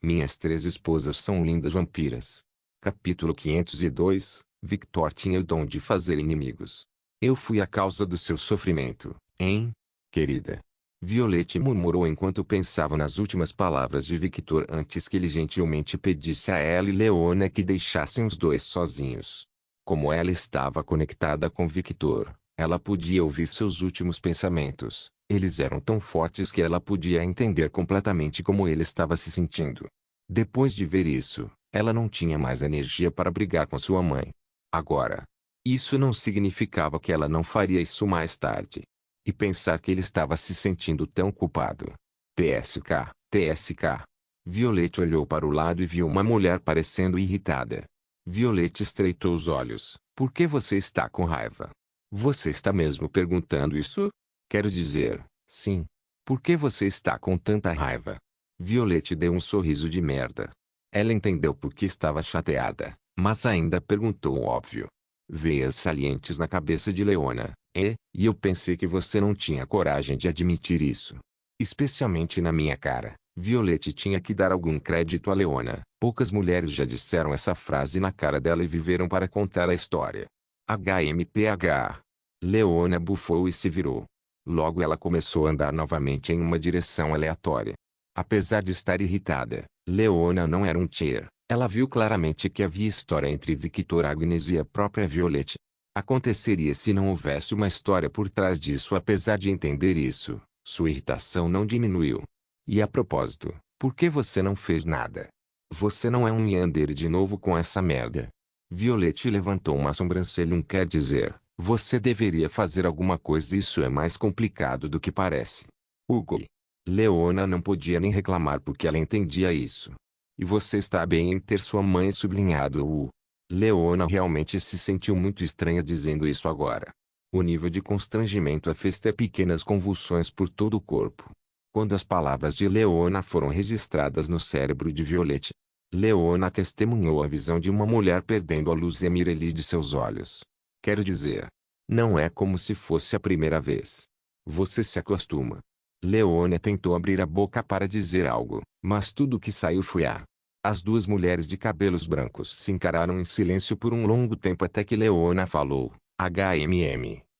Minhas 3 esposas são lindas vampiras. Capítulo 502. Victor tinha o dom de fazer inimigos. Eu fui a causa do seu sofrimento, hein, querida? Violette murmurou enquanto pensava nas últimas palavras de Victor antes que ele gentilmente pedisse a ela e Leona que deixassem os dois sozinhos. Como ela estava conectada com Victor, ela podia ouvir seus últimos pensamentos. Eles eram tão fortes que ela podia entender completamente como ele estava se sentindo. Depois de ver isso, ela não tinha mais energia para brigar com sua mãe. Agora, isso não significava que ela não faria isso mais tarde. E pensar que ele estava se sentindo tão culpado. TSK, TSK. Violette olhou para o lado e viu uma mulher parecendo irritada. Violette estreitou os olhos. Por que você está com raiva? Você está mesmo perguntando isso? Quero dizer, sim. Por que você está com tanta raiva? Violette deu um sorriso de merda. Ela entendeu por que estava chateada, mas ainda perguntou o óbvio. Veias salientes na cabeça de Leona, e eu pensei que você não tinha coragem de admitir isso. Especialmente na minha cara. Violette tinha que dar algum crédito a Leona. Poucas mulheres já disseram essa frase na cara dela e viveram para contar a história. HMPH. Leona bufou e se virou. Logo ela começou a andar novamente em uma direção aleatória. Apesar de estar irritada, Leona não era um tier. Ela viu claramente que havia história entre Victor Agnes e a própria Violette. Aconteceria se não houvesse uma história por trás disso. Apesar de entender isso, sua irritação não diminuiu. E a propósito, por que você não fez nada? Você não é um Yandere de novo com essa merda. Violette levantou uma sobrancelha. Quer dizer, você deveria fazer alguma coisa. Isso é mais complicado do que parece. Hugo. Leona não podia nem reclamar porque ela entendia isso. E você está bem em ter sua mãe sublinhado o. Leona realmente se sentiu muito estranha dizendo isso agora. O nível de constrangimento a fez ter pequenas convulsões por todo o corpo. Quando as palavras de Leona foram registradas no cérebro de Violette, Leona testemunhou a visão de uma mulher perdendo a luz emirelis de seus olhos. Quero dizer, não é como se fosse a primeira vez. Você se acostuma. Leona tentou abrir a boca para dizer algo, mas tudo que saiu foi a. As duas mulheres de cabelos brancos se encararam em silêncio por um longo tempo até que Leona falou,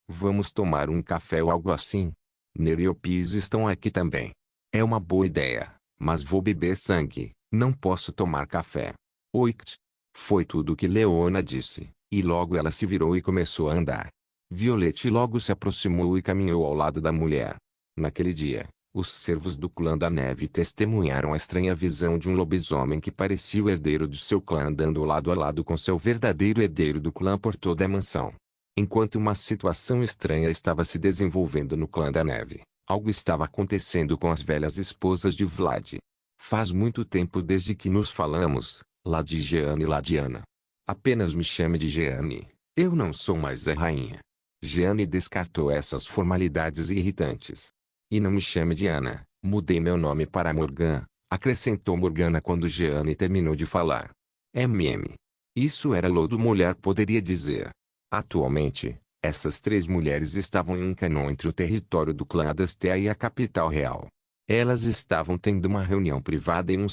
vamos tomar um café ou algo assim? Nereopis estão aqui também. É uma boa ideia, mas vou beber sangue, não posso tomar café. Oikt. Foi tudo o que Leona disse, e logo ela se virou e começou a andar. Violette logo se aproximou e caminhou ao lado da mulher. Naquele dia, os servos do clã da neve testemunharam a estranha visão de um lobisomem que parecia o herdeiro de seu clã andando lado a lado com seu verdadeiro herdeiro do clã por toda a mansão. Enquanto uma situação estranha estava se desenvolvendo no clã da neve, algo estava acontecendo com as velhas esposas de Vlad. Faz muito tempo desde que nos falamos, Lady Jeanne e Ladiana. Apenas me chame de Jeanne, eu não sou mais a rainha. Jeanne descartou essas formalidades irritantes. E não me chame de Ana, mudei meu nome para Morgan, acrescentou Morgana quando Jeanne terminou de falar. Isso era lodo mulher poderia dizer. Atualmente, essas 3 mulheres estavam em um canon entre o território do clã Adastea e a capital real. Elas estavam tendo uma reunião privada em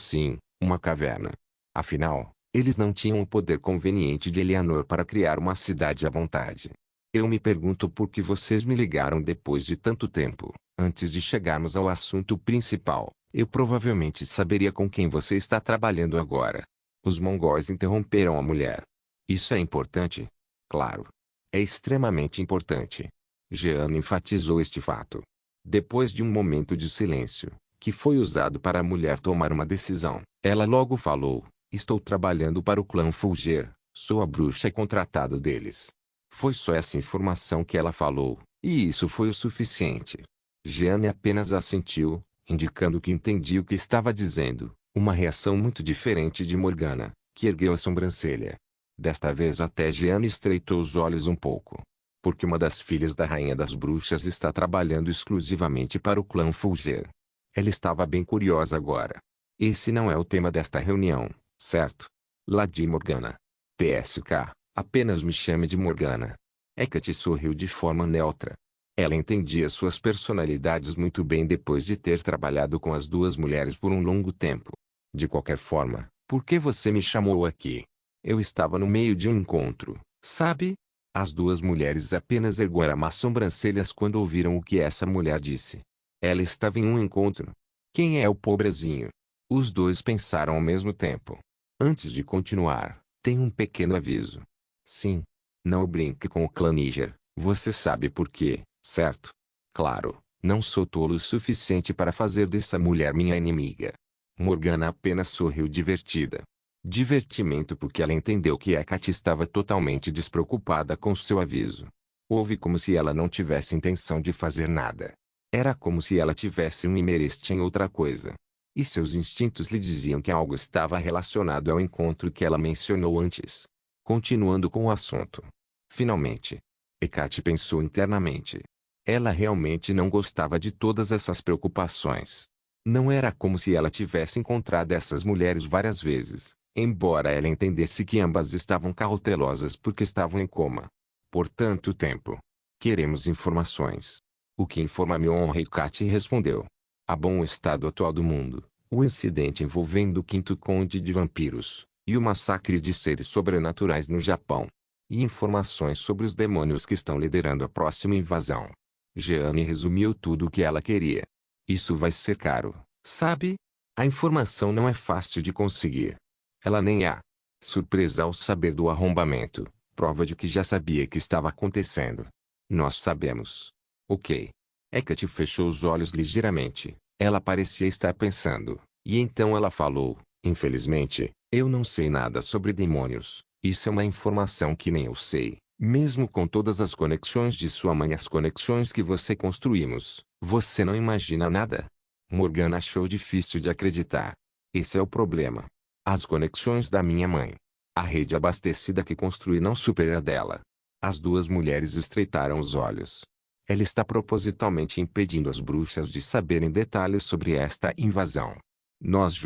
uma caverna. Afinal, eles não tinham o poder conveniente de Eleanor para criar uma cidade à vontade. Eu me pergunto por que vocês me ligaram depois de tanto tempo. Antes de chegarmos ao assunto principal, eu provavelmente saberia com quem você está trabalhando agora. Os mongóis interromperam a mulher. Isso é importante? Claro. É extremamente importante. Jeanne enfatizou este fato. Depois de um momento de silêncio, que foi usado para a mulher tomar uma decisão, ela logo falou, estou trabalhando para o clã Fulger, sou a bruxa contratada deles. Foi só essa informação que ela falou, e isso foi o suficiente. Jeanne apenas assentiu, indicando que entendia o que estava dizendo, uma reação muito diferente de Morgana, que ergueu a sobrancelha. Desta vez até Jeanne estreitou os olhos um pouco. Porque uma das filhas da Rainha das Bruxas está trabalhando exclusivamente para o clã Fulger. Ela estava bem curiosa agora. Esse não é o tema desta reunião, certo? Lady Morgana. TSK, apenas me chame de Morgana. Hecate sorriu de forma neutra. Ela entendia suas personalidades muito bem depois de ter trabalhado com as duas mulheres por um longo tempo. De qualquer forma, por que você me chamou aqui? Eu estava no meio de um encontro, sabe? As duas mulheres apenas ergueram as sobrancelhas quando ouviram o que essa mulher disse. Ela estava em um encontro. Quem é o pobrezinho? Os dois pensaram ao mesmo tempo. Antes de continuar, tem um pequeno aviso. Sim. Não brinque com o clã Níger. Você sabe por quê, certo? Claro, não sou tolo o suficiente para fazer dessa mulher minha inimiga. Morgana apenas sorriu divertida. Divertimento porque ela entendeu que Hecate estava totalmente despreocupada com seu aviso. Houve como se ela não tivesse intenção de fazer nada. Era como se ela tivesse um interesse em outra coisa. E seus instintos lhe diziam que algo estava relacionado ao encontro que ela mencionou antes. Continuando com o assunto. Finalmente, Hecate pensou internamente. Ela realmente não gostava de todas essas preocupações. Não era como se ela tivesse encontrado essas mulheres várias vezes, embora ela entendesse que ambas estavam cautelosas porque estavam em coma. Por tanto tempo. Queremos informações. O que informa me honra? Hecate respondeu. A bom estado atual do mundo, o incidente envolvendo o quinto conde de vampiros, e o massacre de seres sobrenaturais no Japão. E informações sobre os demônios que estão liderando a próxima invasão. Jeanne resumiu tudo o que ela queria. Isso vai ser caro, sabe? A informação não é fácil de conseguir. Ela nem é surpresa ao saber do arrombamento, prova de que já sabia que estava acontecendo. Nós sabemos. Ok. Hecate fechou os olhos ligeiramente. Ela parecia estar pensando. E então ela falou, infelizmente, eu não sei nada sobre demônios. Isso é uma informação que nem eu sei. Mesmo com todas as conexões de sua mãe e as conexões que você construímos, você não imagina nada. Morgana achou difícil de acreditar. Esse é o problema. As conexões da minha mãe. A rede abastecida que construí não supera a dela. As duas mulheres estreitaram os olhos. Ela está propositalmente impedindo as bruxas de saberem detalhes sobre esta invasão. Nós,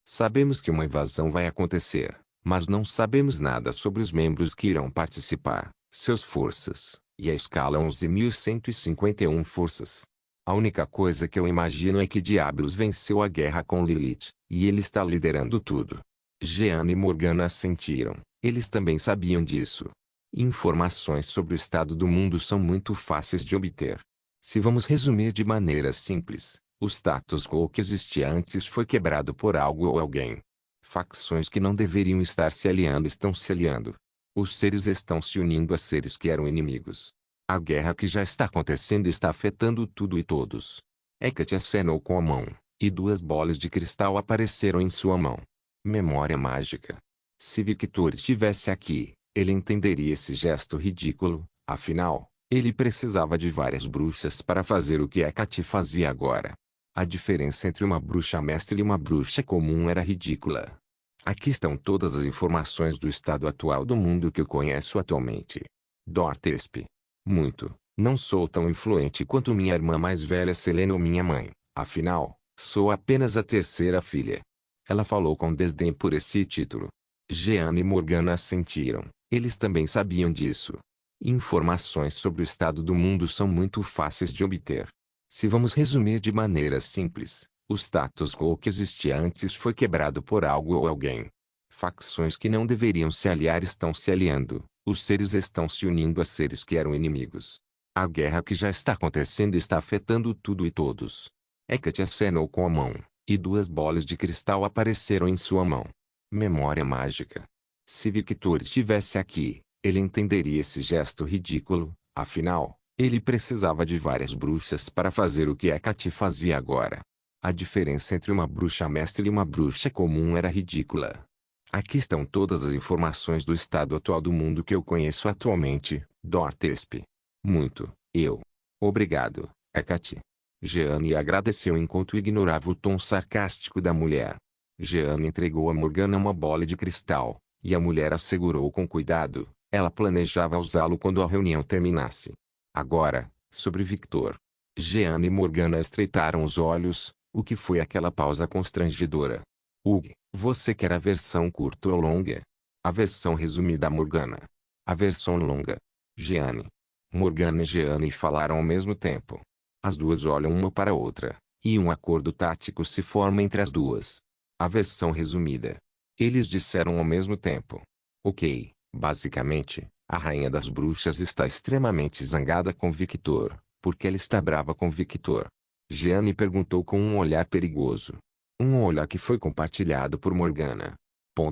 sabemos que uma invasão vai acontecer, mas não sabemos nada sobre os membros que irão participar, suas forças, e a escala 11.151 forças. A única coisa que eu imagino é que Diablos venceu a guerra com Lilith, e ele está liderando tudo. Jeanne e Morgana assentiram. Eles também sabiam disso. Informações sobre o estado do mundo são muito fáceis de obter. Se vamos resumir de maneira simples, o status quo que existia antes foi quebrado por algo ou alguém. Facções que não deveriam estar se aliando estão se aliando. Os seres estão se unindo a seres que eram inimigos. A guerra que já está acontecendo está afetando tudo e todos. Hecate acenou com a mão, e duas bolas de cristal apareceram em sua mão. Memória mágica. Se Victor estivesse aqui, ele entenderia esse gesto ridículo, afinal, ele precisava de várias bruxas para fazer o que Hecate fazia agora. A diferença entre uma bruxa mestre e uma bruxa comum era ridícula. Aqui estão todas as informações do estado atual do mundo que eu conheço atualmente. Dortesp. Muito. Não sou tão influente quanto minha irmã mais velha Selena ou minha mãe, afinal, sou apenas a terceira filha. Ela falou com desdém por esse título. Jeanne e Morgana assentiram. Eles também sabiam disso. Informações sobre o estado do mundo são muito fáceis de obter. Se vamos resumir de maneira simples, o status quo que existia antes foi quebrado por algo ou alguém. Facções que não deveriam se aliar estão se aliando, os seres estão se unindo a seres que eram inimigos. A guerra que já está acontecendo está afetando tudo e todos. Hecate acenou com a mão, e duas bolas de cristal apareceram em sua mão. Memória mágica. Se Victor estivesse aqui, ele entenderia esse gesto ridículo, afinal, ele precisava de várias bruxas para fazer o que Hecate fazia agora. A diferença entre uma bruxa mestre e uma bruxa comum era ridícula. Aqui estão todas as informações do estado atual do mundo que eu conheço atualmente, Dortesp. Muito, eu. Obrigado, Hecate. Jeanne agradeceu enquanto ignorava o tom sarcástico da mulher. Jeanne entregou a Morgana uma bola de cristal, e a mulher a segurou com cuidado. Ela planejava usá-lo quando a reunião terminasse. Agora, sobre Victor. Jeanne e Morgana estreitaram os olhos. O que foi aquela pausa constrangedora? Hugh, você quer a versão curta ou longa? A versão resumida Morgana. A versão longa. Jeanne. Morgana e Jeanne falaram ao mesmo tempo. As duas olham uma para a outra, e um acordo tático se forma entre as duas. A versão resumida. Eles disseram ao mesmo tempo. Ok, basicamente, a rainha das bruxas está extremamente zangada com Victor, porque ela está brava com Victor. Jeanne perguntou com um olhar perigoso. Um olhar que foi compartilhado por Morgana.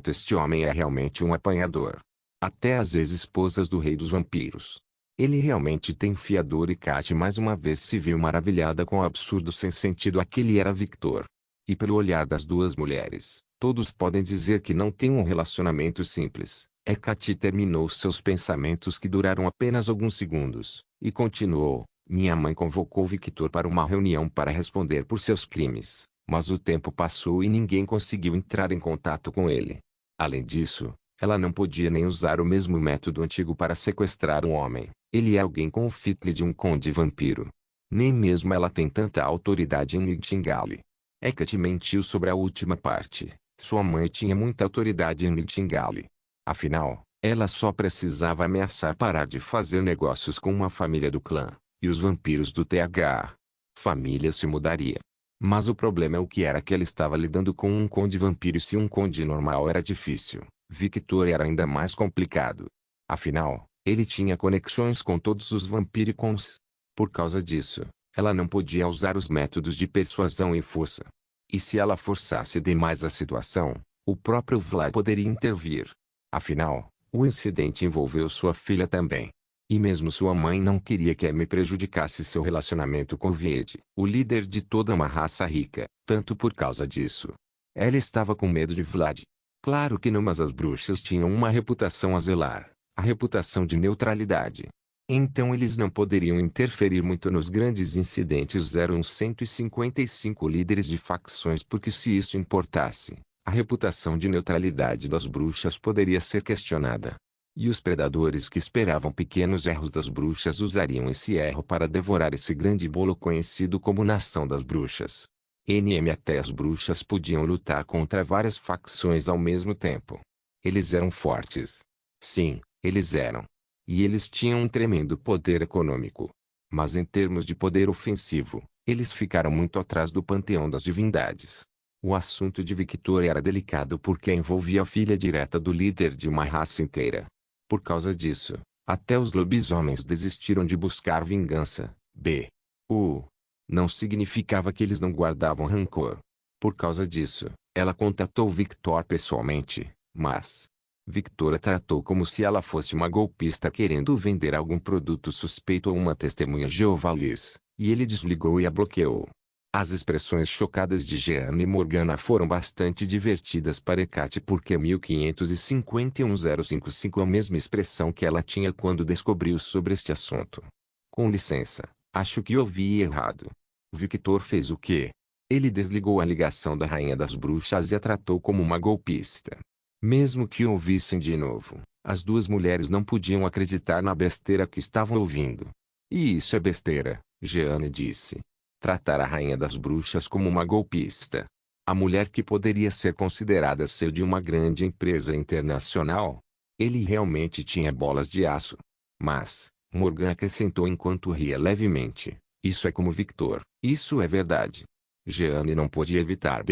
Este homem é realmente um apanhador. Até as ex-esposas do rei dos vampiros. Ele realmente tem fiador e Kate mais uma vez se viu maravilhada com o absurdo sem sentido a que ele era Victor. E pelo olhar das duas mulheres, todos podem dizer que não tem um relacionamento simples. Kate terminou seus pensamentos que duraram apenas alguns segundos, e continuou. Minha mãe convocou Victor para uma reunião para responder por seus crimes, mas o tempo passou e ninguém conseguiu entrar em contato com ele. Além disso, ela não podia nem usar o mesmo método antigo para sequestrar um homem. Ele é alguém com o feitio de um conde vampiro. Nem mesmo ela tem tanta autoridade em Nightingale. Hecate mentiu sobre a última parte. Sua mãe tinha muita autoridade em Nightingale. Afinal, ela só precisava ameaçar parar de fazer negócios com uma família do clã, e os vampiros do TH. Família se mudaria. Mas o problema é o que era que ela estava lidando com um conde vampiro e se um conde normal era difícil, Victor era ainda mais complicado. Afinal, ele tinha conexões com todos os vampiricons. Por causa disso, ela não podia usar os métodos de persuasão e força. E se ela forçasse demais a situação, o próprio Vlad poderia intervir. Afinal, o incidente envolveu sua filha também. E mesmo sua mãe não queria que Amy prejudicasse seu relacionamento com Vied, o líder de toda uma raça rica, tanto por causa disso. Ela estava com medo de Vlad. Claro que não, mas as bruxas tinham uma reputação a zelar, a reputação de neutralidade. Então eles não poderiam interferir muito nos grandes incidentes. Eram 155 líderes de facções porque se isso importasse, a reputação de neutralidade das bruxas poderia ser questionada. E os predadores que esperavam pequenos erros das bruxas usariam esse erro para devorar esse grande bolo conhecido como Nação das Bruxas. Até as bruxas podiam lutar contra várias facções ao mesmo tempo. Eles eram fortes. Sim, eles eram. E eles tinham um tremendo poder econômico. Mas em termos de poder ofensivo, eles ficaram muito atrás do panteão das divindades. O assunto de Victor era delicado porque envolvia a filha direta do líder de uma raça inteira. Por causa disso, até os lobisomens desistiram de buscar vingança. Não significava que eles não guardavam rancor. Por causa disso, ela contatou Victor pessoalmente, mas Victor a tratou como se ela fosse uma golpista querendo vender algum produto suspeito ou uma testemunha Jeová Liz, e ele desligou e a bloqueou. As expressões chocadas de Jeanne e Morgana foram bastante divertidas para Hecate porque 1551,055 é a mesma expressão que ela tinha quando descobriu sobre este assunto. Com licença, acho que ouvi errado. Victor fez o quê? Ele desligou a ligação da Rainha das Bruxas e a tratou como uma golpista. Mesmo que ouvissem de novo, as duas mulheres não podiam acreditar na besteira que estavam ouvindo. E isso é besteira, Jeanne disse. Tratar a Rainha das Bruxas como uma golpista. A mulher que poderia ser considerada ser de uma grande empresa internacional. Ele realmente tinha bolas de aço. Mas, Morgan acrescentou enquanto ria levemente, isso é como Victor, isso é verdade. Jeanne não pôde evitar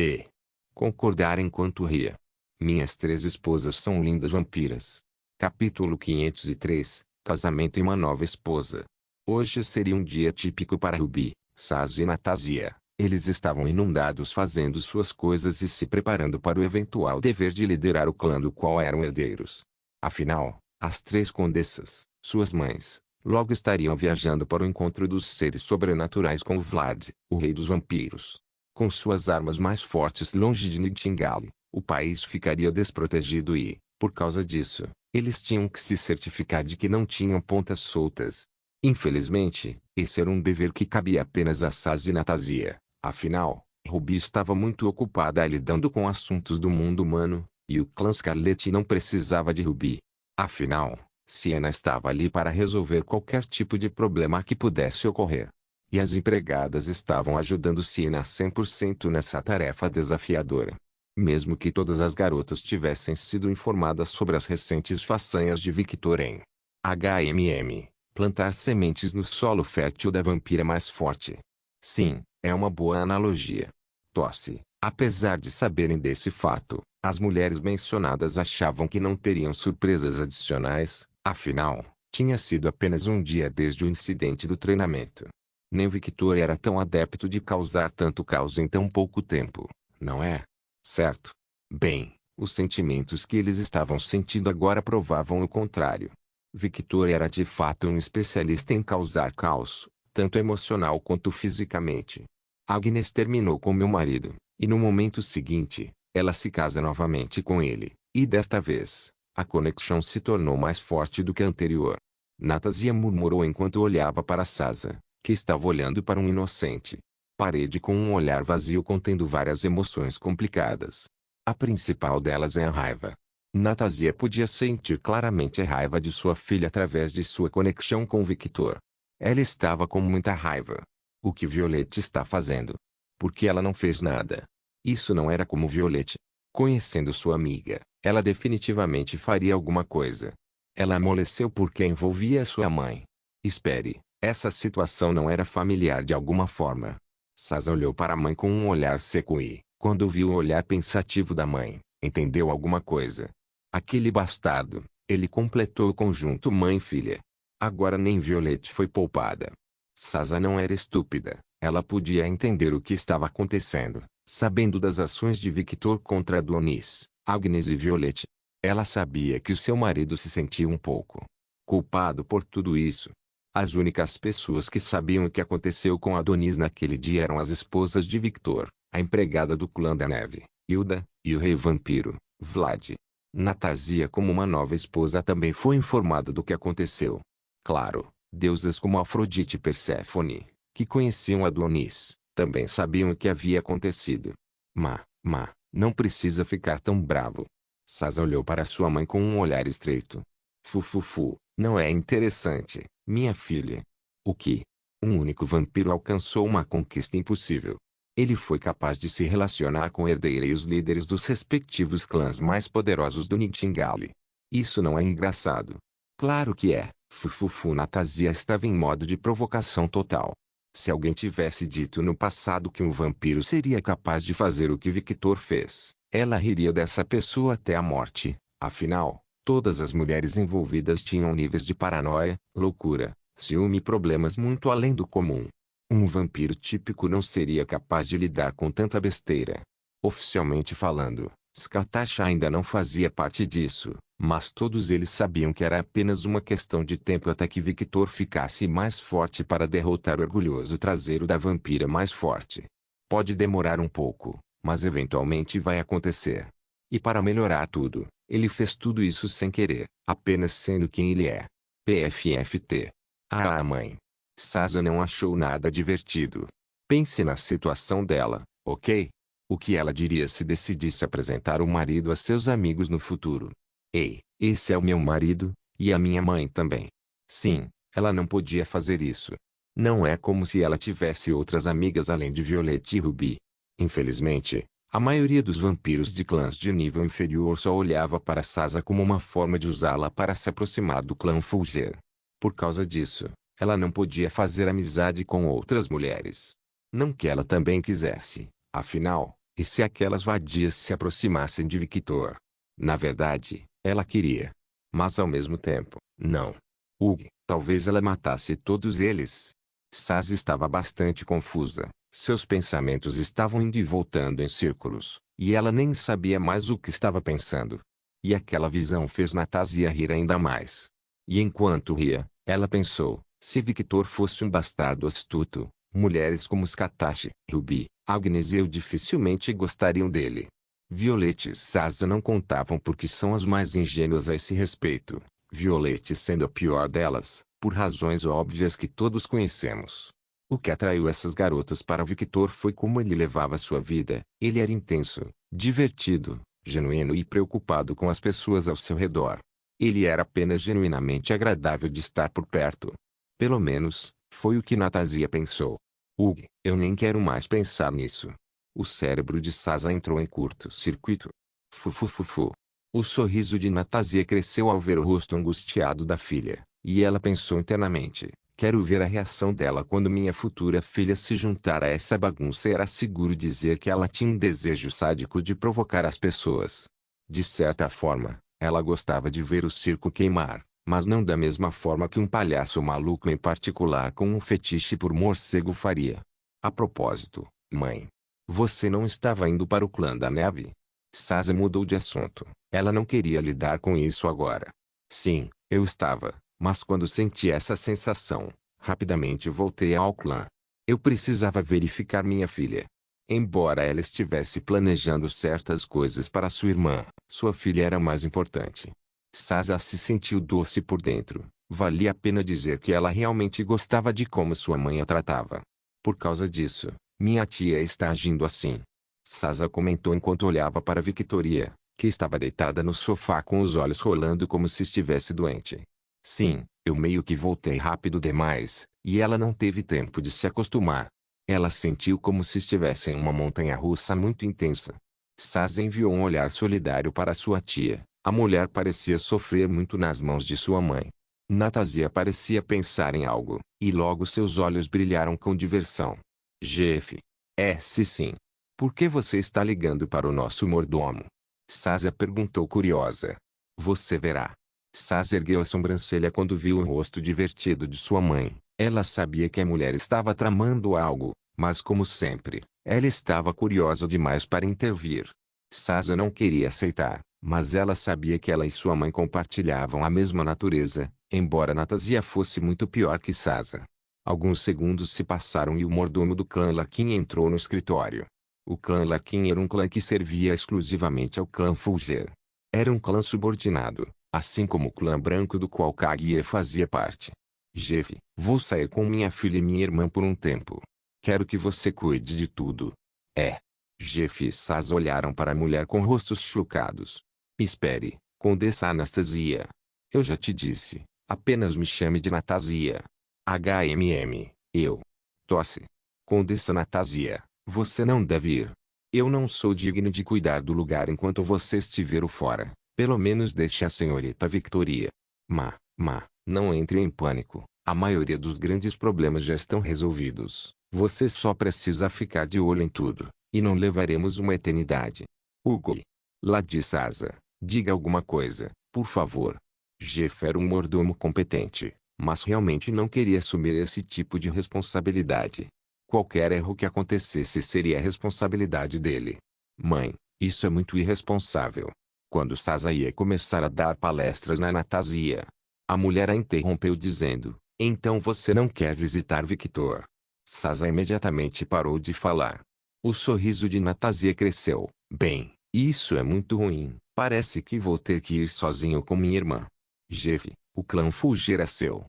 concordar enquanto ria. Minhas 3 esposas são lindas vampiras. Capítulo 503, Casamento e uma nova esposa. Hoje seria um dia típico para Ruby, Saz e Natasia. Eles estavam inundados fazendo suas coisas e se preparando para o eventual dever de liderar o clã do qual eram herdeiros. Afinal, as 3 condessas, suas mães, logo estariam viajando para o encontro dos seres sobrenaturais com Vlad, o rei dos vampiros. Com suas armas mais fortes longe de Nightingale, o país ficaria desprotegido e, por causa disso, eles tinham que se certificar de que não tinham pontas soltas. Infelizmente, esse era um dever que cabia apenas a Saz e Natasia. Afinal, Ruby estava muito ocupada lidando com assuntos do mundo humano, e o clã Scarlet não precisava de Ruby. Afinal, Sienna estava ali para resolver qualquer tipo de problema que pudesse ocorrer. E as empregadas estavam ajudando Sienna 100% nessa tarefa desafiadora. Mesmo que todas as garotas tivessem sido informadas sobre as recentes façanhas de Victor em plantar sementes no solo fértil da vampira mais forte. Sim, é uma boa analogia. Tosse. Apesar de saberem desse fato, as mulheres mencionadas achavam que não teriam surpresas adicionais, afinal, tinha sido apenas um dia desde o incidente do treinamento. Nem Victor era tão adepto de causar tanto caos em tão pouco tempo, não é? Certo? Bem, os sentimentos que eles estavam sentindo agora provavam o contrário. Victor era de fato um especialista em causar caos, tanto emocional quanto fisicamente. Agnes terminou com meu marido, e no momento seguinte, ela se casa novamente com ele, e desta vez, a conexão se tornou mais forte do que a anterior. Natasha murmurou enquanto olhava para Sasa, que estava olhando para um inocente parede com um olhar vazio contendo várias emoções complicadas. A principal delas é a raiva. Natasha podia sentir claramente a raiva de sua filha através de sua conexão com Victor. Ela estava com muita raiva. O que Violette está fazendo? Por que ela não fez nada? Isso não era como Violette. Conhecendo sua amiga, ela definitivamente faria alguma coisa. Ela amoleceu porque envolvia sua mãe. Espere, essa situação não era familiar de alguma forma. Sasa olhou para a mãe com um olhar seco e, quando viu o olhar pensativo da mãe, entendeu alguma coisa. Aquele bastardo, ele completou o conjunto mãe-filha. Agora nem Violette foi poupada. Sasa não era estúpida, ela podia entender o que estava acontecendo, sabendo das ações de Victor contra Adonis, Agnes e Violette. Ela sabia que o seu marido se sentia um pouco culpado por tudo isso. As únicas pessoas que sabiam o que aconteceu com Adonis naquele dia eram as esposas de Victor, a empregada do clã da neve, Hilda, e o rei vampiro, Vlad. Natasha, como uma nova esposa, também foi informada do que aconteceu. Claro, deusas como Afrodite e Perséfone, que conheciam Adonis, também sabiam o que havia acontecido. Não precisa ficar tão bravo. Sasa olhou para sua mãe com um olhar estreito. Fufufu, não é interessante, minha filha. O que? Um único vampiro alcançou uma conquista impossível. Ele foi capaz de se relacionar com herdeira e os líderes dos respectivos clãs mais poderosos do Nightingale. Isso não é engraçado. Claro que é. Fufufu. Natasha estava em modo de provocação total. Se alguém tivesse dito no passado que um vampiro seria capaz de fazer o que Victor fez, ela riria dessa pessoa até a morte. Afinal, todas as mulheres envolvidas tinham níveis de paranoia, loucura, ciúme e problemas muito além do comum. Um vampiro típico não seria capaz de lidar com tanta besteira. Oficialmente falando, Skatasha ainda não fazia parte disso, mas todos eles sabiam que era apenas uma questão de tempo até que Victor ficasse mais forte para derrotar o orgulhoso traseiro da vampira mais forte. Pode demorar um pouco, mas eventualmente vai acontecer. E para melhorar tudo, ele fez tudo isso sem querer, apenas sendo quem ele é. PFFT. Ah, mãe. Sasa não achou nada divertido. Pense na situação dela, ok? O que ela diria se decidisse apresentar o marido a seus amigos no futuro? Ei, esse é o meu marido, e a minha mãe também. Sim, ela não podia fazer isso. Não é como se ela tivesse outras amigas além de Violette e Ruby. Infelizmente, a maioria dos vampiros de clãs de nível inferior só olhava para Sasa como uma forma de usá-la para se aproximar do clã Fulger. Por causa disso, ela não podia fazer amizade com outras mulheres. Não que ela também quisesse, afinal, e se aquelas vadias se aproximassem de Victor? Na verdade, ela queria. Mas ao mesmo tempo, não. Talvez ela matasse todos eles. Sasa estava bastante confusa. Seus pensamentos estavam indo e voltando em círculos, e ela nem sabia mais o que estava pensando. E aquela visão fez Natasha rir ainda mais. E enquanto ria, ela pensou, se Victor fosse um bastardo astuto, mulheres como Skatasha, Ruby, Agnes e eu dificilmente gostariam dele. Violette e Sasa não contavam porque são as mais ingênuas a esse respeito, Violette sendo a pior delas, por razões óbvias que todos conhecemos. O que atraiu essas garotas para Victor foi como ele levava sua vida. Ele era intenso, divertido, genuíno e preocupado com as pessoas ao seu redor. Ele era apenas genuinamente agradável de estar por perto. Pelo menos, foi o que Natasha pensou. Eu nem quero mais pensar nisso. O cérebro de Sasa entrou em curto-circuito. Fufufufu. O sorriso de Natasha cresceu ao ver o rosto angustiado da filha, e ela pensou internamente, Quero ver a reação dela quando minha futura filha se juntar a essa bagunça. Era seguro dizer que ela tinha um desejo sádico de provocar as pessoas. De certa forma, ela gostava de ver o circo queimar, mas não da mesma forma que um palhaço maluco em particular com um fetiche por morcego faria. A propósito, mãe, você não estava indo para o clã da neve? Sasa mudou de assunto. Ela não queria lidar com isso agora. Sim, eu estava. Mas quando senti essa sensação, rapidamente voltei ao clã. Eu precisava verificar minha filha. Embora ela estivesse planejando certas coisas para sua irmã, sua filha era mais importante. Sasa se sentiu doce por dentro. Valia a pena dizer que ela realmente gostava de como sua mãe a tratava. Por causa disso, minha tia está agindo assim. Sasa comentou enquanto olhava para Victoria, que estava deitada no sofá com os olhos rolando como se estivesse doente. Sim, eu meio que voltei rápido demais, e ela não teve tempo de se acostumar. Ela sentiu como se estivesse em uma montanha-russa muito intensa. Sasa enviou um olhar solidário para sua tia. A mulher parecia sofrer muito nas mãos de sua mãe. Natasia parecia pensar em algo, e logo seus olhos brilharam com diversão. Jeff. Se sim. Por que você está ligando para o nosso mordomo? Sasa perguntou curiosa. Você verá. Sasa ergueu a sobrancelha quando viu o rosto divertido de sua mãe. Ela sabia que a mulher estava tramando algo, mas como sempre, ela estava curiosa demais para intervir. Sasa não queria aceitar, mas ela sabia que ela e sua mãe compartilhavam a mesma natureza, embora Natasia fosse muito pior que Sasa. Alguns segundos se passaram e o mordomo do clã Larkin entrou no escritório. O clã Larkin era um clã que servia exclusivamente ao clã Fulger. Era um clã subordinado, assim como o clã branco do qual Kaguya fazia parte. Jeff, vou sair com minha filha e minha irmã por um tempo. Quero que você cuide de tudo. Jeff e Sasa olharam para a mulher com rostos chocados. Espere, Condessa Anastasia. Eu já te disse, apenas me chame de Natasia. Eu. Tosse. Condessa Natasia, você não deve ir. Eu não sou digno de cuidar do lugar enquanto você estiver fora. Pelo menos deixe a senhorita Victoria. Não entre em pânico. A maioria dos grandes problemas já estão resolvidos. Você só precisa ficar de olho em tudo, e não levaremos uma eternidade. Hugo. Lá de Sasa, diga alguma coisa, por favor. Jeff era um mordomo competente, mas realmente não queria assumir esse tipo de responsabilidade. Qualquer erro que acontecesse seria a responsabilidade dele. Mãe, isso é muito irresponsável. Quando Sasa ia começar a dar palestras na Natasia, a mulher a interrompeu dizendo, então você não quer visitar Victor? Sasa imediatamente parou de falar. O sorriso de Natasia cresceu. Bem, isso é muito ruim. Parece que vou ter que ir sozinho com minha irmã. Jeff, o clã Fulger é seu.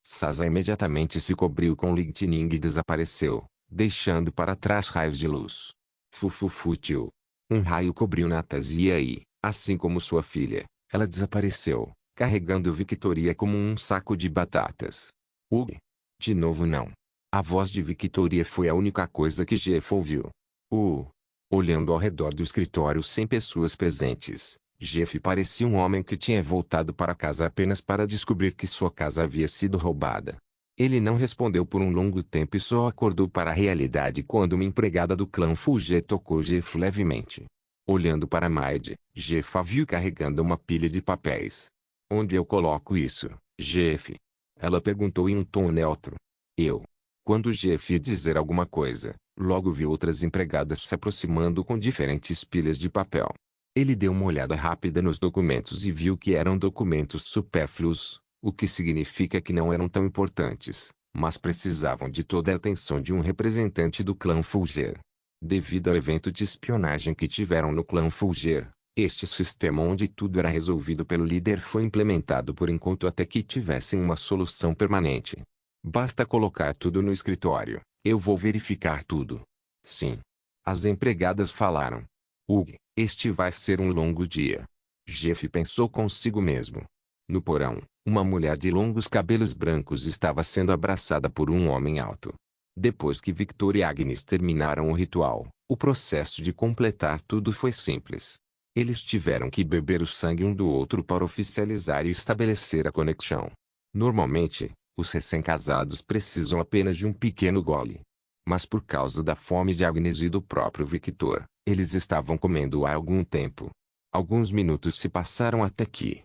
Sasa imediatamente se cobriu com lightning e desapareceu, deixando para trás raios de luz. Fútil. Um raio cobriu Natasia e, assim como sua filha, ela desapareceu, carregando Victoria como um saco de batatas. De novo não. A voz de Victoria foi a única coisa que Jeff ouviu. Olhando ao redor do escritório sem pessoas presentes, Jeff parecia um homem que tinha voltado para casa apenas para descobrir que sua casa havia sido roubada. Ele não respondeu por um longo tempo e só acordou para a realidade quando uma empregada do clã Fulger tocou Jeff levemente. Olhando para Maid, Jeff a viu carregando uma pilha de papéis. Onde eu coloco isso, Jeff? Ela perguntou em um tom neutro. Quando Jeff ia dizer alguma coisa, logo viu outras empregadas se aproximando com diferentes pilhas de papel. Ele deu uma olhada rápida nos documentos e viu que eram documentos supérfluos, o que significa que não eram tão importantes, mas precisavam de toda a atenção de um representante do clã Fulger. Devido ao evento de espionagem que tiveram no clã Fulger, este sistema onde tudo era resolvido pelo líder foi implementado por enquanto até que tivessem uma solução permanente. Basta colocar tudo no escritório, eu vou verificar tudo. Sim. As empregadas falaram. Este vai ser um longo dia. Jeff pensou consigo mesmo. No porão, uma mulher de longos cabelos brancos estava sendo abraçada por um homem alto. Depois que Victor e Agnes terminaram o ritual, o processo de completar tudo foi simples. Eles tiveram que beber o sangue um do outro para oficializar e estabelecer a conexão. Normalmente, Os recém-casados precisam apenas de um pequeno gole. Mas por causa da fome de Agnes e do próprio Victor, eles estavam comendo há algum tempo. Alguns minutos se passaram até que,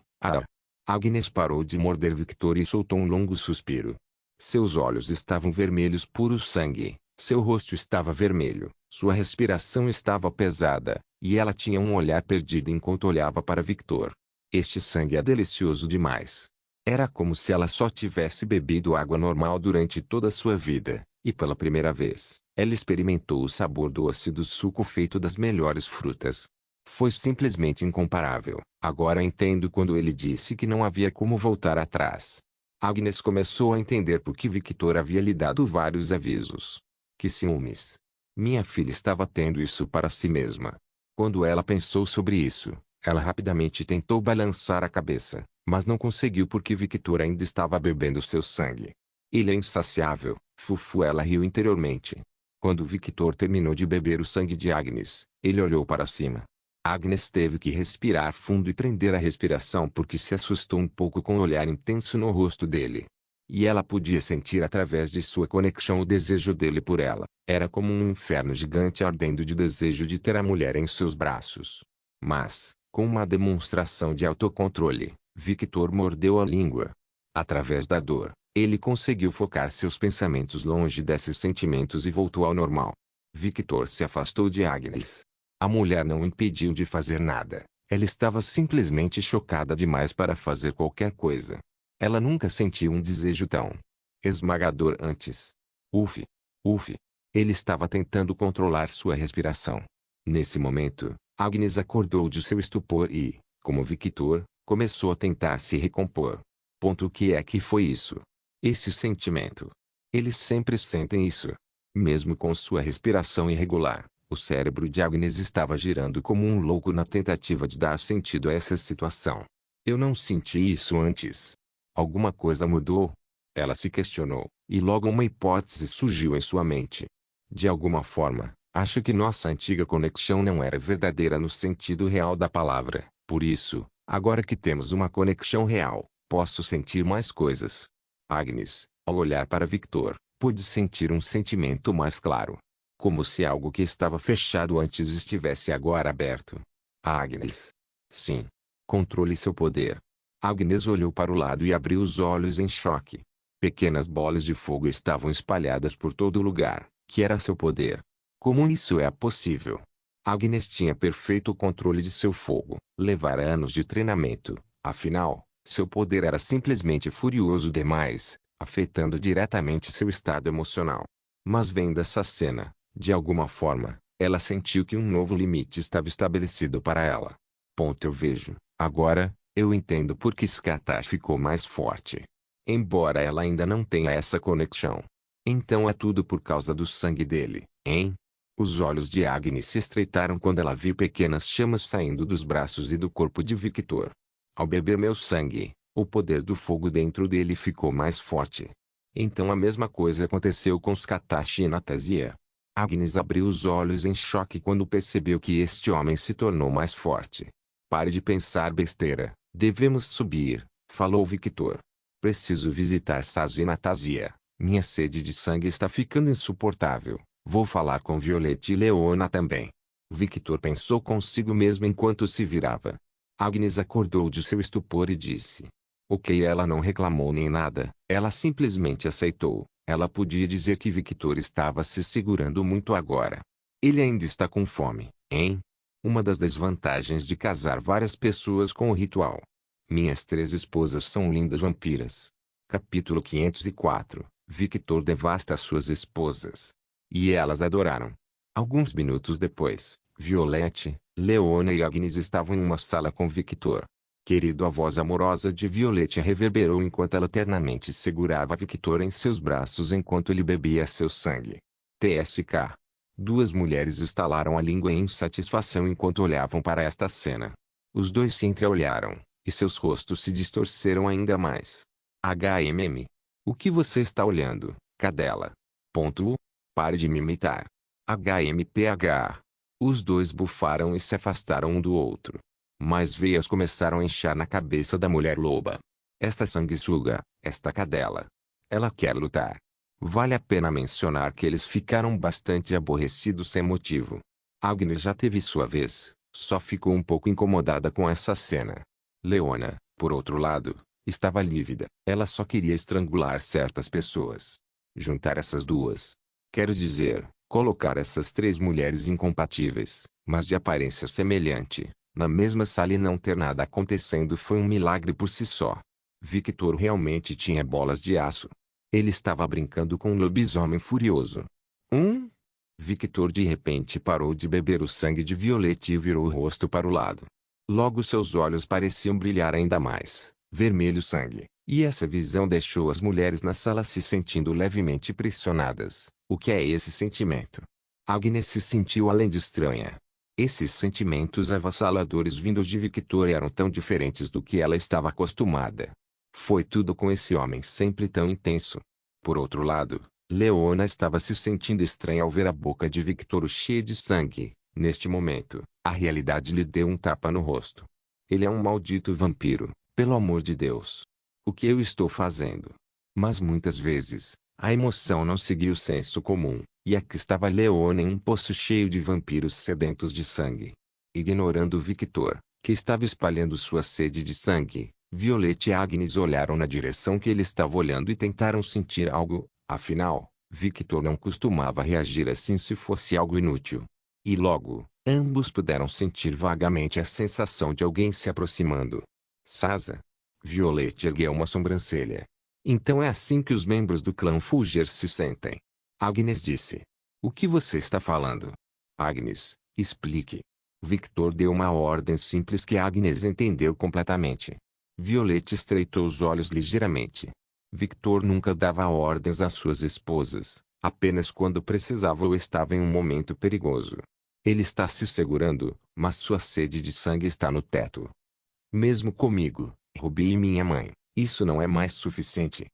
Agnes parou de morder Victor e soltou um longo suspiro. Seus olhos estavam vermelhos puro sangue, seu rosto estava vermelho, sua respiração estava pesada, e ela tinha um olhar perdido enquanto olhava para Victor. Este sangue é delicioso demais. Era como se ela só tivesse bebido água normal durante toda a sua vida, e pela primeira vez, ela experimentou o sabor doce do suco feito das melhores frutas. Foi simplesmente incomparável. Agora entendo quando ele disse que não havia como voltar atrás. Agnes começou a entender por que Victor havia lhe dado vários avisos. Que ciúmes! Minha filha estava tendo isso para si mesma. Quando ela pensou sobre isso, ela rapidamente tentou balançar a cabeça, mas não conseguiu porque Victor ainda estava bebendo seu sangue. Ele é insaciável, Fufu, ela riu interiormente. Quando Victor terminou de beber o sangue de Agnes, ele olhou para cima. Agnes teve que respirar fundo e prender a respiração porque se assustou um pouco com o olhar intenso no rosto dele. E ela podia sentir através de sua conexão o desejo dele por ela. Era como um inferno gigante ardendo de desejo de ter a mulher em seus braços. Mas, com uma demonstração de autocontrole, Victor mordeu a língua. Através da dor, ele conseguiu focar seus pensamentos longe desses sentimentos e voltou ao normal. Victor se afastou de Agnes. A mulher não o impediu de fazer nada. Ela estava simplesmente chocada demais para fazer qualquer coisa. Ela nunca sentiu um desejo tão esmagador antes. Uf! Uf! Ele estava tentando controlar sua respiração. Nesse momento, Agnes acordou de seu estupor e, como Victor, começou a tentar se recompor. O que é que foi isso? Esse sentimento. Eles sempre sentem isso. Mesmo com sua respiração irregular, o cérebro de Agnes estava girando como um louco na tentativa de dar sentido a essa situação. Eu não senti isso antes. Alguma coisa mudou? Ela se questionou, e logo uma hipótese surgiu em sua mente. De alguma forma, acho que nossa antiga conexão não era verdadeira no sentido real da palavra. Por isso, agora que temos uma conexão real, posso sentir mais coisas. Agnes, ao olhar para Victor, pôde sentir um sentimento mais claro. Como se algo que estava fechado antes estivesse agora aberto. Agnes. Sim. Controle seu poder. Agnes olhou para o lado e abriu os olhos em choque. Pequenas bolas de fogo estavam espalhadas por todo lugar, que era seu poder. Como isso é possível? Agnes tinha perfeito controle de seu fogo. Levara anos de treinamento. Afinal, seu poder era simplesmente furioso demais, afetando diretamente seu estado emocional. Mas vendo essa cena, de alguma forma, ela sentiu que um novo limite estava estabelecido para ela. Eu vejo. Agora, eu entendo por que Skatach ficou mais forte. Embora ela ainda não tenha essa conexão. Então é tudo por causa do sangue dele, hein? Os olhos de Agnes se estreitaram quando ela viu pequenas chamas saindo dos braços e do corpo de Victor. Ao beber meu sangue, o poder do fogo dentro dele ficou mais forte. Então a mesma coisa aconteceu com Skatach e Nastasia. Agnes abriu os olhos em choque quando percebeu que este homem se tornou mais forte. Pare de pensar besteira, devemos subir, falou Victor. Preciso visitar Sazzy e Nastasia. Minha sede de sangue está ficando insuportável. Vou falar com Violette e Leona também. Victor pensou consigo mesmo enquanto se virava. Agnes acordou de seu estupor e disse. Ok, ela não reclamou nem nada, ela simplesmente aceitou. Ela podia dizer que Victor estava se segurando muito agora. Ele ainda está com fome, hein? Uma das desvantagens de casar várias pessoas com o ritual. Minhas 3 esposas são lindas vampiras. Capítulo 504. Victor devasta suas esposas. E elas adoraram. Alguns minutos depois, Violette, Leona e Agnes estavam em uma sala com Victor. Querido, a voz amorosa de Violette reverberou enquanto ela ternamente segurava Victor em seus braços enquanto ele bebia seu sangue. TSK. 2 mulheres estalaram a língua em insatisfação enquanto olhavam para esta cena. Os dois se entreolharam, e seus rostos se distorceram ainda mais. O que você está olhando, cadela? Pare de me imitar. Os dois bufaram e se afastaram um do outro. Mais veias começaram a inchar na cabeça da mulher loba. Esta sanguessuga, esta cadela. Ela quer lutar. Vale a pena mencionar que eles ficaram bastante aborrecidos sem motivo. Agnes já teve sua vez, só ficou um pouco incomodada com essa cena. Leona, por outro lado, estava lívida. Ela só queria estrangular certas pessoas. Juntar essas duas. Quero dizer, colocar essas três mulheres incompatíveis, mas de aparência semelhante, na mesma sala e não ter nada acontecendo foi um milagre por si só. Victor realmente tinha bolas de aço. Ele estava brincando com um lobisomem furioso. Victor de repente parou de beber o sangue de Violette e virou o rosto para o lado. Logo seus olhos pareciam brilhar ainda mais, vermelho sangue, e essa visão deixou as mulheres na sala se sentindo levemente pressionadas. O que é esse sentimento? Agnes se sentiu além de estranha. Esses sentimentos avassaladores vindos de Victor eram tão diferentes do que ela estava acostumada. Foi tudo com esse homem sempre tão intenso. Por outro lado, Leona estava se sentindo estranha ao ver a boca de Victor cheia de sangue. Neste momento, a realidade lhe deu um tapa no rosto. Ele é um maldito vampiro, pelo amor de Deus. O que eu estou fazendo? Mas muitas vezes, a emoção não seguia o senso comum, e aqui estava Leona em um poço cheio de vampiros sedentos de sangue. Ignorando Victor, que estava espalhando sua sede de sangue, Violette e Agnes olharam na direção que ele estava olhando e tentaram sentir algo. Afinal, Victor não costumava reagir assim se fosse algo inútil. E logo, ambos puderam sentir vagamente a sensação de alguém se aproximando. Sasa. Violette ergueu uma sobrancelha. Então é assim que os membros do clã Fulger se sentem. Agnes disse. O que você está falando? Agnes, explique. Victor deu uma ordem simples que Agnes entendeu completamente. Violette estreitou os olhos ligeiramente. Victor nunca dava ordens às suas esposas, apenas quando precisava ou estava em um momento perigoso. Ele está se segurando, mas sua sede de sangue está no teto. Mesmo comigo, Ruby e minha mãe, isso não é mais suficiente.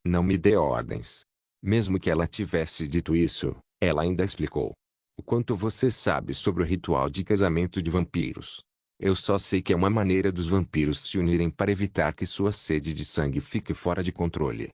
Não me dê ordens. Mesmo que ela tivesse dito isso, ela ainda explicou. O quanto você sabe sobre o ritual de casamento de vampiros? Eu só sei que é uma maneira dos vampiros se unirem para evitar que sua sede de sangue fique fora de controle.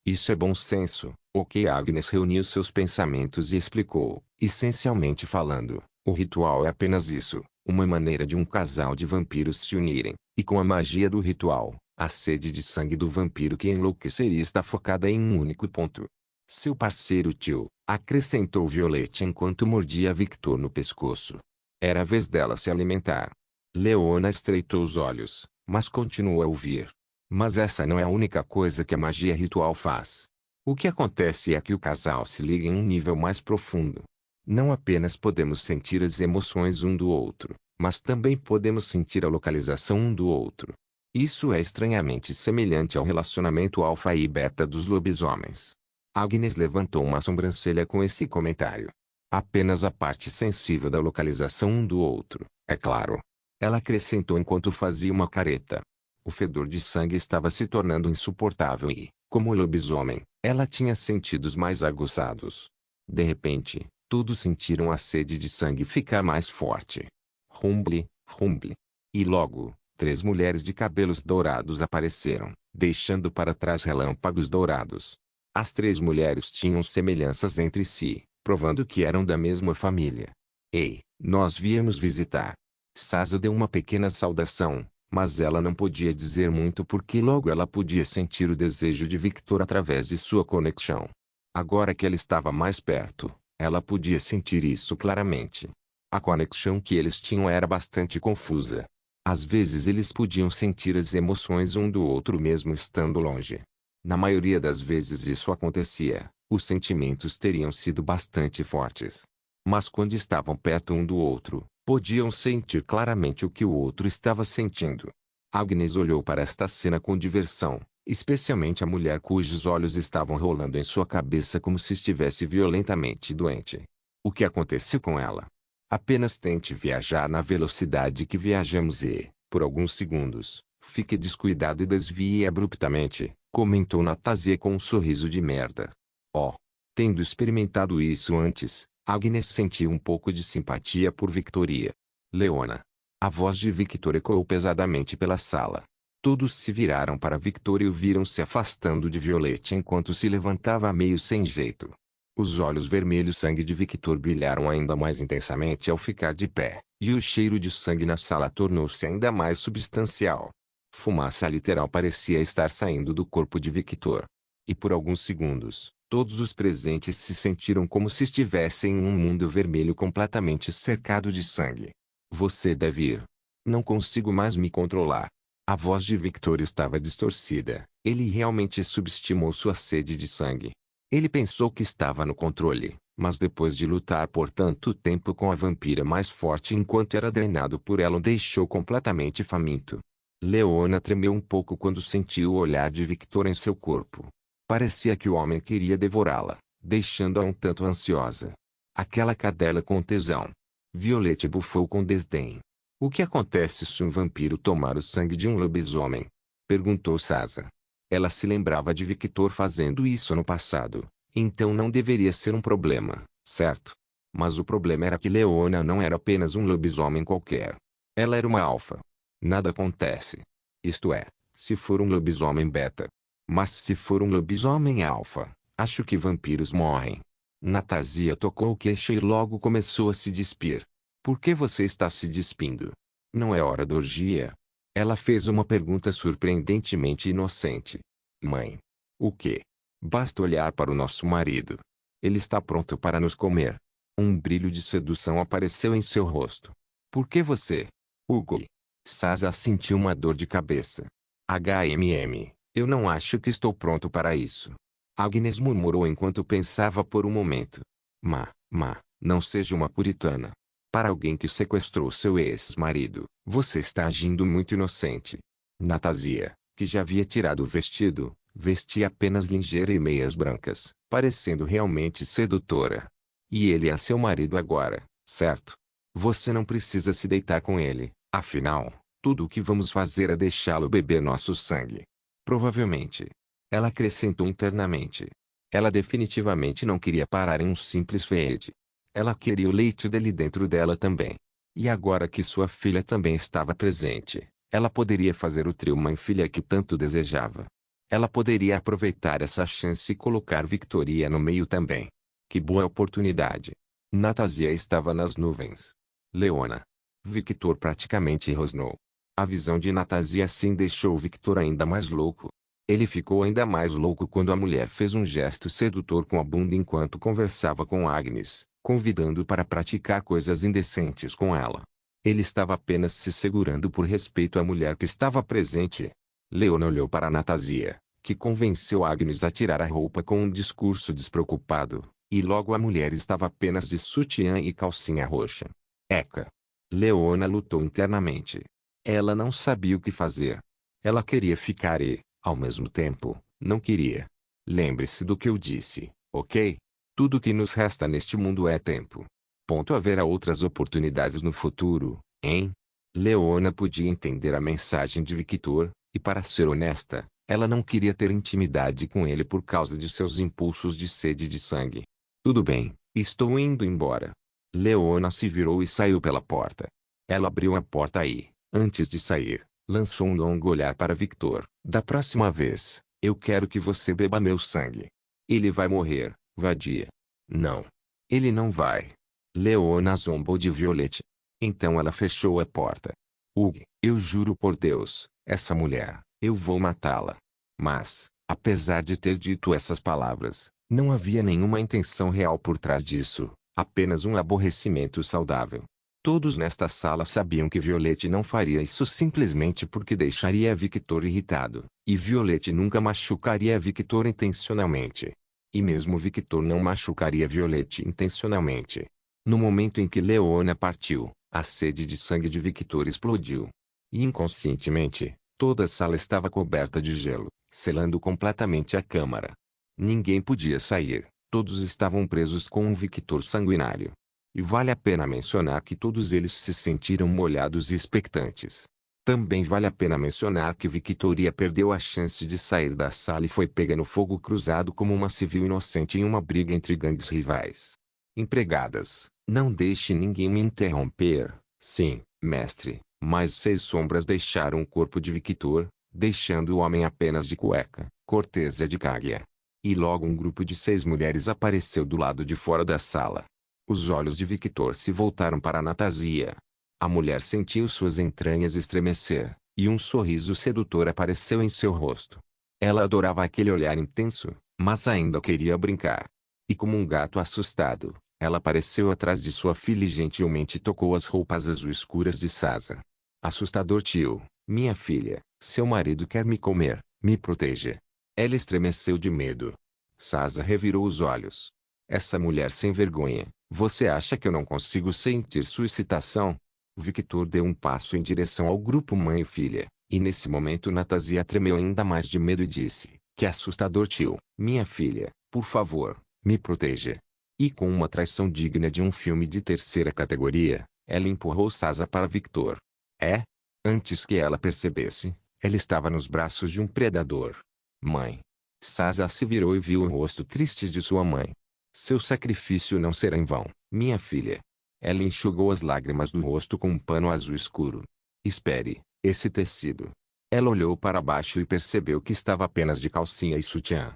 Isso é bom senso, ok? Agnes reuniu seus pensamentos e explicou, essencialmente falando, o ritual é apenas isso, uma maneira de um casal de vampiros se unirem, e com a magia do ritual, a sede de sangue do vampiro que enlouqueceria está focada em um único ponto. Seu parceiro tio, acrescentou Violette enquanto mordia Victor no pescoço. Era a vez dela se alimentar. Leona estreitou os olhos, mas continuou a ouvir. Mas essa não é a única coisa que a magia ritual faz. O que acontece é que o casal se liga em um nível mais profundo. Não apenas podemos sentir as emoções um do outro, mas também podemos sentir a localização um do outro. Isso é estranhamente semelhante ao relacionamento alfa e beta dos lobisomens. Agnes levantou uma sobrancelha com esse comentário. Apenas a parte sensível da localização um do outro, é claro. Ela acrescentou enquanto fazia uma careta. O fedor de sangue estava se tornando insuportável e, como lobisomem, ela tinha sentidos mais aguçados. De repente, todos sentiram a sede de sangue ficar mais forte. Rumble. E logo, 3 mulheres de cabelos dourados apareceram, deixando para trás relâmpagos dourados. As 3 mulheres tinham semelhanças entre si, provando que eram da mesma família. Ei, nós viemos visitar. Sasa deu uma pequena saudação, mas ela não podia dizer muito porque logo ela podia sentir o desejo de Victor através de sua conexão. Agora que ela estava mais perto, ela podia sentir isso claramente. A conexão que eles tinham era bastante confusa. Às vezes eles podiam sentir as emoções um do outro mesmo estando longe. Na maioria das vezes isso acontecia. Os sentimentos teriam sido bastante fortes. Mas quando estavam perto um do outro, podiam sentir claramente o que o outro estava sentindo. Agnes olhou para esta cena com diversão, especialmente a mulher cujos olhos estavam rolando em sua cabeça como se estivesse violentamente doente. O que aconteceu com ela? Apenas tente viajar na velocidade que viajamos e, por alguns segundos, fique descuidado e desvie abruptamente, comentou Natásia com um sorriso de merda. Oh! Tendo experimentado isso antes, Agnes sentiu um pouco de simpatia por Victoria. Leona. A voz de Victor ecoou pesadamente pela sala. Todos se viraram para Victor e o viram se afastando de Violette enquanto se levantava meio sem jeito. Os olhos vermelhos sangue de Victor brilharam ainda mais intensamente ao ficar de pé, e o cheiro de sangue na sala tornou-se ainda mais substancial. Fumaça literal parecia estar saindo do corpo de Victor. E por alguns segundos, todos os presentes se sentiram como se estivessem em um mundo vermelho completamente cercado de sangue. Você deve ir. Não consigo mais me controlar. A voz de Victor estava distorcida. Ele realmente subestimou sua sede de sangue. Ele pensou que estava no controle, mas depois de lutar por tanto tempo com a vampira mais forte enquanto era drenado por ela o deixou completamente faminto. Leona tremeu um pouco quando sentiu o olhar de Victor em seu corpo. Parecia que o homem queria devorá-la, deixando-a um tanto ansiosa. Aquela cadela com tesão. Violette bufou com desdém. O que acontece se um vampiro tomar o sangue de um lobisomem? Perguntou Sasa. Ela se lembrava de Victor fazendo isso no passado, então não deveria ser um problema, certo? Mas o problema era que Leona não era apenas um lobisomem qualquer. Ela era uma alfa. Nada acontece. Isto é, se for um lobisomem beta. Mas se for um lobisomem alfa, acho que vampiros morrem. Natasia tocou o queixo e logo começou a se despir. Por que você está se despindo? Não é hora da orgia? Ela fez uma pergunta surpreendentemente inocente. Mãe. O quê? Basta olhar para o nosso marido. Ele está pronto para nos comer. Um brilho de sedução apareceu em seu rosto. Por que você? Hugo. Sasa sentiu uma dor de cabeça. Eu não acho que estou pronto para isso. Agnes murmurou enquanto pensava por um momento. Não seja uma puritana. Para alguém que sequestrou seu ex-marido, você está agindo muito inocente. Natasia, que já havia tirado o vestido, vestia apenas lingerie e meias brancas, parecendo realmente sedutora. E ele é seu marido agora, certo? Você não precisa se deitar com ele, afinal, tudo o que vamos fazer é deixá-lo beber nosso sangue. Provavelmente. Ela acrescentou internamente. Ela definitivamente não queria parar em um simples fade. Ela queria o leite dele dentro dela também. E agora que sua filha também estava presente, ela poderia fazer o trio mãe-filha que tanto desejava. Ela poderia aproveitar essa chance e colocar Victoria no meio também. Que boa oportunidade. Natasia estava nas nuvens. Leona. Victor praticamente rosnou. A visão de Natasia assim deixou Victor ainda mais louco. Ele ficou ainda mais louco quando a mulher fez um gesto sedutor com a bunda enquanto conversava com Agnes, convidando-o para praticar coisas indecentes com ela. Ele estava apenas se segurando por respeito à mulher que estava presente. Leona olhou para Natasia, que convenceu Agnes a tirar a roupa com um discurso despreocupado, e logo a mulher estava apenas de sutiã e calcinha roxa. Eca! Leona lutou internamente. Ela não sabia o que fazer. Ela queria ficar e, ao mesmo tempo, não queria. Lembre-se do que eu disse, ok? Tudo que nos resta neste mundo é tempo. Haverá outras oportunidades no futuro, hein? Leona podia entender a mensagem de Victor, e para ser honesta, ela não queria ter intimidade com ele por causa de seus impulsos de sede de sangue. Tudo bem, estou indo embora. Leona se virou e saiu pela porta. Ela abriu a porta e, antes de sair, lançou um longo olhar para Victor. Da próxima vez, eu quero que você beba meu sangue. Ele vai morrer, vadia. Não. Ele não vai. Leona zombou de Violette. Então ela fechou a porta. Hugo, eu juro por Deus, essa mulher, eu vou matá-la. Mas, apesar de ter dito essas palavras, não havia nenhuma intenção real por trás disso, apenas um aborrecimento saudável. Todos nesta sala sabiam que Violette não faria isso simplesmente porque deixaria Victor irritado, e Violette nunca machucaria Victor intencionalmente. E mesmo Victor não machucaria Violette intencionalmente. No momento em que Leona partiu, a sede de sangue de Victor explodiu. E inconscientemente, toda a sala estava coberta de gelo, selando completamente a câmara. Ninguém podia sair, todos estavam presos com um Victor sanguinário. E vale a pena mencionar que todos eles se sentiram molhados e expectantes. Também vale a pena mencionar que Victoria perdeu a chance de sair da sala e foi pega no fogo cruzado como uma civil inocente em uma briga entre gangues rivais. Empregadas, não deixe ninguém me interromper. Sim, mestre, mas 6 sombras deixaram o corpo de Victor, deixando o homem apenas de cueca, cortesia de Káguia. E logo um grupo de 6 mulheres apareceu do lado de fora da sala. Os olhos de Victor se voltaram para Anastasia. A mulher sentiu suas entranhas estremecer, e um sorriso sedutor apareceu em seu rosto. Ela adorava aquele olhar intenso, mas ainda queria brincar. E como um gato assustado, ela apareceu atrás de sua filha e gentilmente tocou as roupas azul escuras de Sasa. Assustador tio, minha filha, seu marido quer me comer, me proteja. Ela estremeceu de medo. Sasa revirou os olhos. Essa mulher sem vergonha, você acha que eu não consigo sentir sua excitação? Victor deu um passo em direção ao grupo mãe e filha, e nesse momento Natasia tremeu ainda mais de medo e disse, que assustador tio, minha filha, por favor, me proteja. E com uma traição digna de um filme de terceira categoria, ela empurrou Sasa para Victor. Antes que ela percebesse, ela estava nos braços de um predador. Mãe. Sasa se virou e viu o rosto triste de sua mãe. Seu sacrifício não será em vão, minha filha. Ela enxugou as lágrimas do rosto com um pano azul escuro. Espere, esse tecido. Ela olhou para baixo e percebeu que estava apenas de calcinha e sutiã.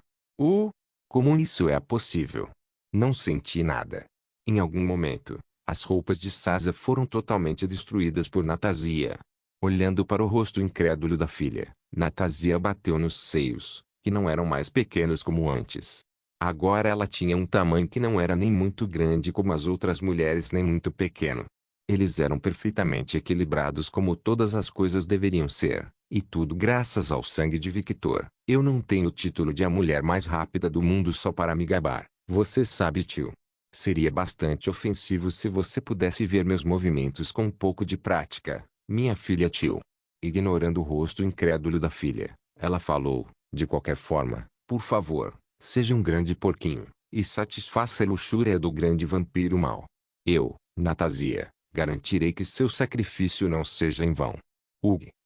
Como isso é possível? Não senti nada. Em algum momento, as roupas de Sasa foram totalmente destruídas por Natasia. Olhando para o rosto incrédulo da filha, Natasia bateu nos seios, que não eram mais pequenos como antes. Agora ela tinha um tamanho que não era nem muito grande como as outras mulheres nem muito pequeno. Eles eram perfeitamente equilibrados como todas as coisas deveriam ser, e tudo graças ao sangue de Victor. Eu não tenho o título de a mulher mais rápida do mundo só para me gabar, você sabe tio. Seria bastante ofensivo se você pudesse ver meus movimentos com um pouco de prática, minha filha tio. Ignorando o rosto incrédulo da filha, ela falou, de qualquer forma, por favor, seja um grande porquinho, e satisfaça a luxúria do grande vampiro mau. Eu, Natasia, garantirei que seu sacrifício não seja em vão.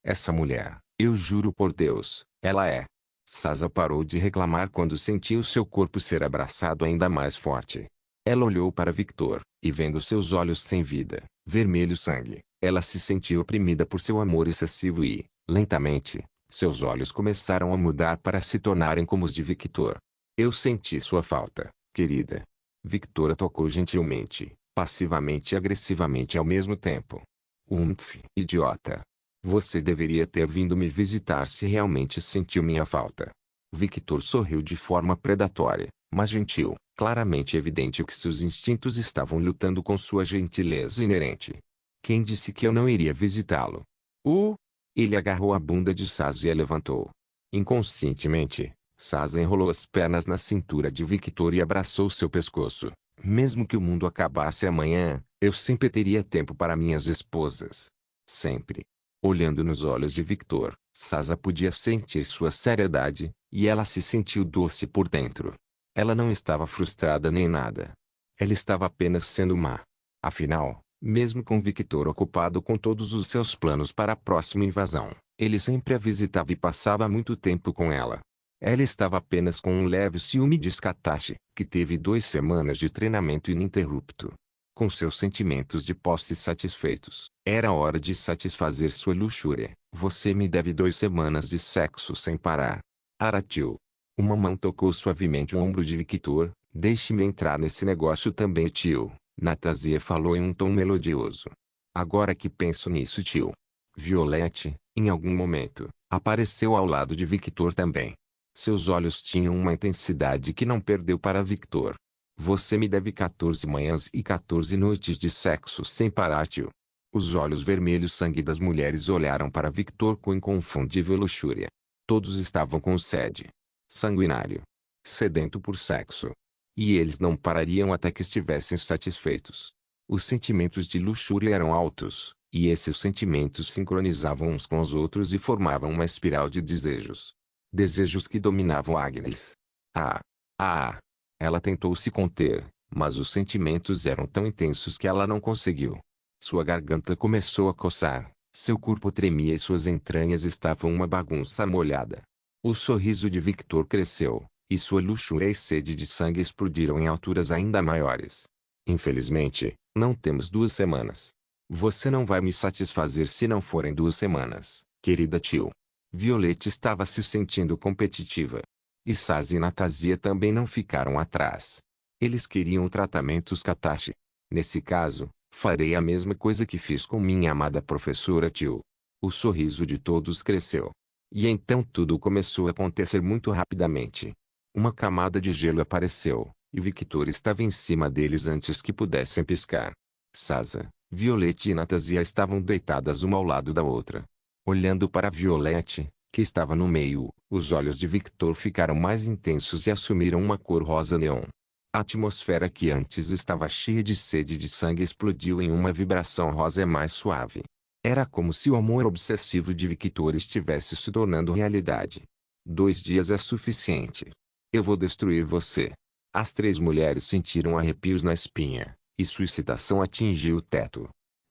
Essa mulher, eu juro por Deus, ela é. Sasa parou de reclamar quando sentiu seu corpo ser abraçado ainda mais forte. Ela olhou para Victor, e vendo seus olhos sem vida, vermelho sangue, ela se sentiu oprimida por seu amor excessivo e, lentamente, seus olhos começaram a mudar para se tornarem como os de Victor. Eu senti sua falta, querida. Victor a tocou gentilmente, passivamente e agressivamente ao mesmo tempo. Idiota. Você deveria ter vindo me visitar se realmente sentiu minha falta. Victor sorriu de forma predatória, mas gentil, claramente evidente que seus instintos estavam lutando com sua gentileza inerente. Quem disse que eu não iria visitá-lo? Ele agarrou a bunda de Sasa e a levantou. Inconscientemente, Sasa enrolou as pernas na cintura de Victor e abraçou seu pescoço. Mesmo que o mundo acabasse amanhã, eu sempre teria tempo para minhas esposas. Sempre. Olhando nos olhos de Victor, Sasa podia sentir sua seriedade, e ela se sentiu doce por dentro. Ela não estava frustrada nem nada. Ela estava apenas sendo má. Afinal, mesmo com Victor ocupado com todos os seus planos para a próxima invasão, ele sempre a visitava e passava muito tempo com ela. Ela estava apenas com um leve ciúme de Scatashi, que teve 2 semanas de treinamento ininterrupto. Com seus sentimentos de posse satisfeitos, era hora de satisfazer sua luxúria. Você me deve 2 semanas de sexo sem parar. Aratiu. Uma mão tocou suavemente o ombro de Victor. Deixe-me entrar nesse negócio também, tio. Natasia falou em um tom melodioso. Agora que penso nisso, tio. Violette, em algum momento, apareceu ao lado de Victor também. Seus olhos tinham uma intensidade que não perdeu para Victor. Você me deve 14 manhãs e 14 noites de sexo sem parar, tio. Os olhos vermelhos sangue das mulheres olharam para Victor com inconfundível luxúria. Todos estavam com sede. Sanguinário. Sedento por sexo. E eles não parariam até que estivessem satisfeitos. Os sentimentos de luxúria eram altos, e esses sentimentos sincronizavam uns com os outros e formavam uma espiral de desejos. Desejos que dominavam Agnes. Ela tentou se conter, mas os sentimentos eram tão intensos que ela não conseguiu. Sua garganta começou a coçar, seu corpo tremia e suas entranhas estavam uma bagunça molhada. O sorriso de Victor cresceu, e sua luxúria e sede de sangue explodiram em alturas ainda maiores. Infelizmente, não temos 2 semanas. Você não vai me satisfazer se não forem 2 semanas, querida tio. Violette estava se sentindo competitiva. E Sazzy e Natásia também não ficaram atrás. Eles queriam tratamentos Katashi. Nesse caso, farei a mesma coisa que fiz com minha amada professora Tio. O sorriso de todos cresceu. E então tudo começou a acontecer muito rapidamente. Uma camada de gelo apareceu, e Victor estava em cima deles antes que pudessem piscar. Sazza, Violette e Natásia estavam deitadas uma ao lado da outra. Olhando para Violette, que estava no meio, os olhos de Victor ficaram mais intensos e assumiram uma cor rosa neon. A atmosfera que antes estava cheia de sede de sangue explodiu em uma vibração rosa mais suave. Era como se o amor obsessivo de Victor estivesse se tornando realidade. 2 dias é suficiente. Eu vou destruir você. As 3 mulheres sentiram arrepios na espinha, e sua excitação atingiu o teto.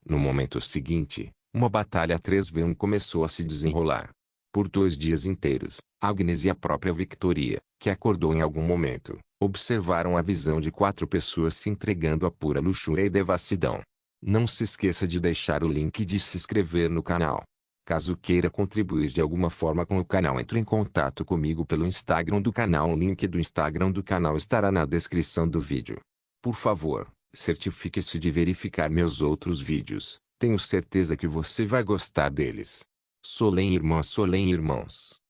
No momento seguinte, uma batalha 3v1 começou a se desenrolar. Por 2 dias inteiros, Agnes e a própria Victoria, que acordou em algum momento, observaram a visão de 4 pessoas se entregando a pura luxúria e devassidão. Não se esqueça de deixar o link e de se inscrever no canal. Caso queira contribuir de alguma forma com o canal, entre em contato comigo pelo Instagram do canal. O link do Instagram do canal estará na descrição do vídeo. Por favor, certifique-se de verificar meus outros vídeos. Tenho certeza que você vai gostar deles. Solém irmãs, Solém irmãos.